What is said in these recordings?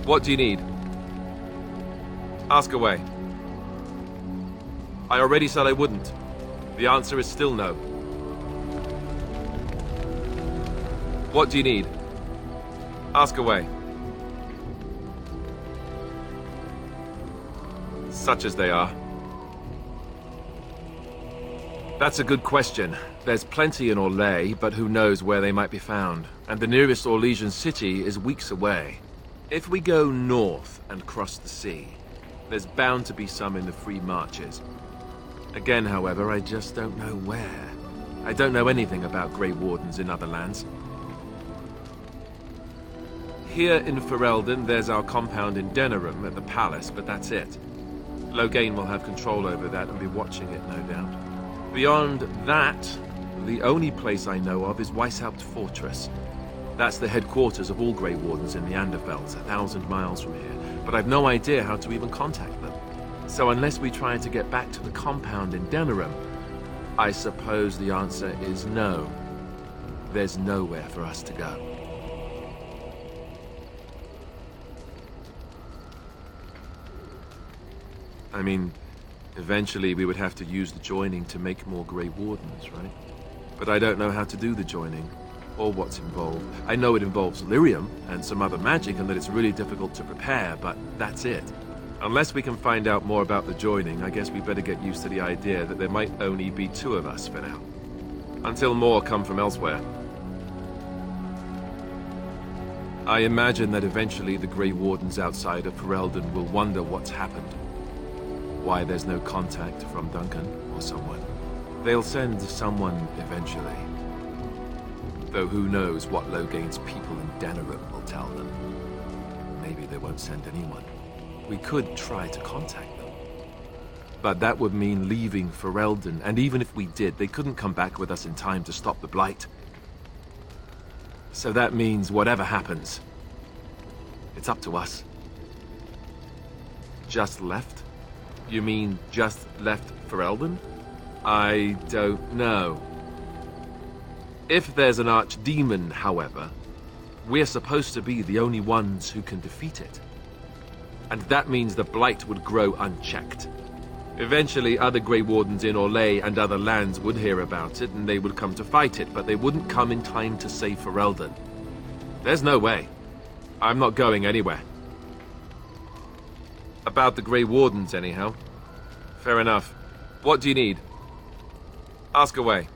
What do you need? Ask away. I already said I wouldn't. The answer is still no. What do you need? Ask away. Such as they are. That's a good question. There's plenty in Orlais, but who knows where they might be found. And the nearest Orlesian city is weeks away. If we go north and cross the sea, there's bound to be some in the Free Marches. Again, however, I just don't know where. I don't know anything about Grey Wardens in other lands. Here in Ferelden, there's our compound in Denerim at the palace, but that's it. Loghain will have control over that and be watching it, no doubt. Beyond that, the only place I know of is Weishaupt Fortress. That's the headquarters of all Grey Wardens in the Anderfelds, 1,000 miles from here, but I've no idea how to even contact them. So unless we try to get back to the compound in Denerim, I suppose the answer is no. There's nowhere for us to go. I mean, eventually we would have to use the joining to make more Grey Wardens, right? But I don't know how to do the joining, or what's involved. I know it involves lyrium and some other magic and that it's really difficult to prepare, but that's it. Unless we can find out more about the joining, I guess we better get used to the idea that there might only be 2 of us for now. Until more come from elsewhere. I imagine that eventually the Grey Wardens outside of Ferelden will wonder what's happened. Why there's no contact from Duncan or someone. They'll send someone eventually. Though who knows what Loghain's people in Denerim will tell them. Maybe they won't send anyone. We could try to contact them. But that would mean leaving Ferelden, and even if we did, they couldn't come back with us in time to stop the Blight. So that means whatever happens, it's up to us. Just left? You mean just left Ferelden? I don't know. If there's an archdemon, however, we're supposed to be the only ones who can defeat it. And that means the Blight would grow unchecked. Eventually, other Grey Wardens in Orlais and other lands would hear about it, and they would come to fight it, but they wouldn't come in time to save Ferelden. There's no way. I'm not going anywhere. About the Grey Wardens, anyhow. Fair enough. What do you need? Ask away.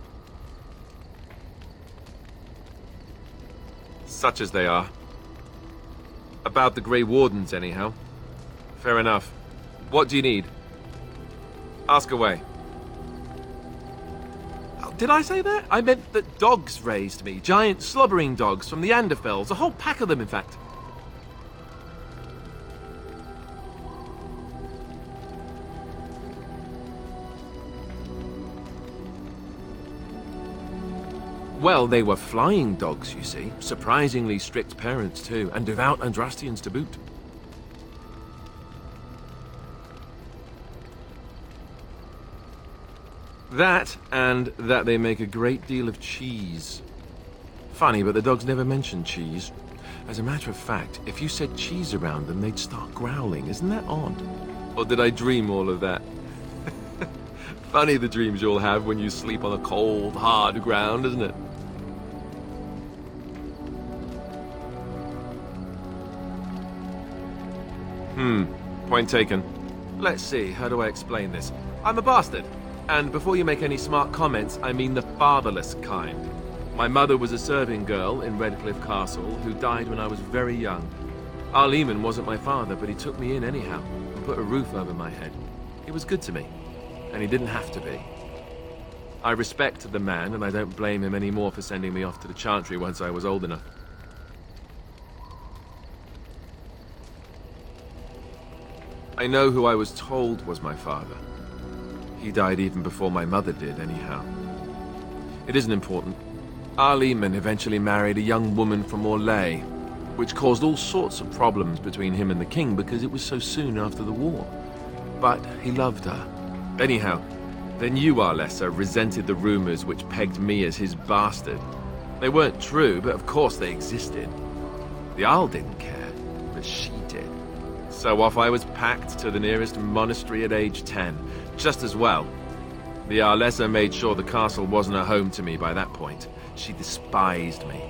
Such as they are. About the Grey Wardens, anyhow. Fair enough. What do you need? Ask away. Oh, did I say that? I meant that dogs raised me. Giant slobbering dogs from the Anderfelds. A whole pack of them, in fact. Well, they were flying dogs, you see. Surprisingly strict parents, too, and devout Andrastians to boot. That, and that they make a great deal of cheese. Funny, but the dogs never mention cheese. As a matter of fact, if you said cheese around them, they'd start growling. Isn't that odd? Or did I dream all of that? Funny the dreams you'll have when you sleep on a cold, hard ground, isn't it? Point taken. Let's see, how do I explain this? I'm a bastard. And before you make any smart comments, I mean the fatherless kind. My mother was a serving girl in Redcliffe Castle who died when I was very young. Arleman wasn't my father, but he took me in anyhow and put a roof over my head. He was good to me, and he didn't have to be. I respect the man, and I don't blame him anymore for sending me off to the Chantry once I was old enough. I know who I was told was my father. He died even before my mother did, anyhow. It isn't important. Arleman eventually married a young woman from Orlais, which caused all sorts of problems between him and the king because it was so soon after the war. But he loved her. Anyhow, then you, Arlessa, resented the rumors which pegged me as his bastard. They weren't true, but of course they existed. The Arl didn't care. but she did. So off I was packed to the nearest monastery at age 10. Just as well. The Arlessa made sure the castle wasn't a home to me by that point. She despised me.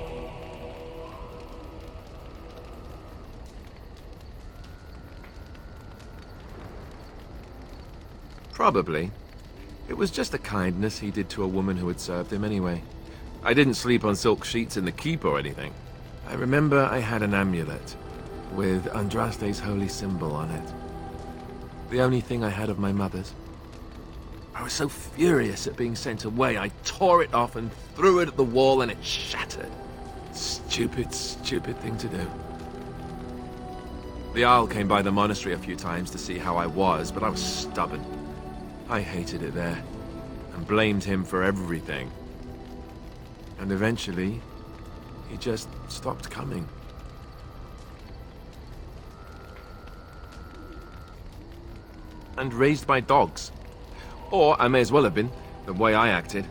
Probably. It was just a kindness he did to a woman who had served him anyway. I didn't sleep on silk sheets in the keep or anything. I remember I had an amulet with Andraste's holy symbol on it. The only thing I had of my mother's. I was so furious at being sent away, I tore it off and threw it at the wall and it shattered. Stupid, stupid thing to do. The Jarl came by the monastery a few times to see how I was, but I was stubborn. I hated it there, and blamed him for everything. And eventually, he just stopped coming. And raised my dogs. Or I may as well have been, the way I acted.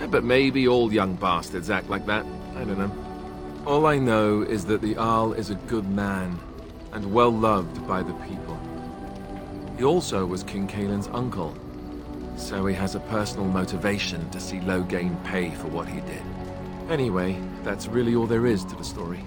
But maybe all young bastards act like that. I don't know. All I know is that the Jarl is a good man, and well loved by the people. He also was King Kaelin's uncle, so he has a personal motivation to see Loghain pay for what he did. Anyway, that's really all there is to the story.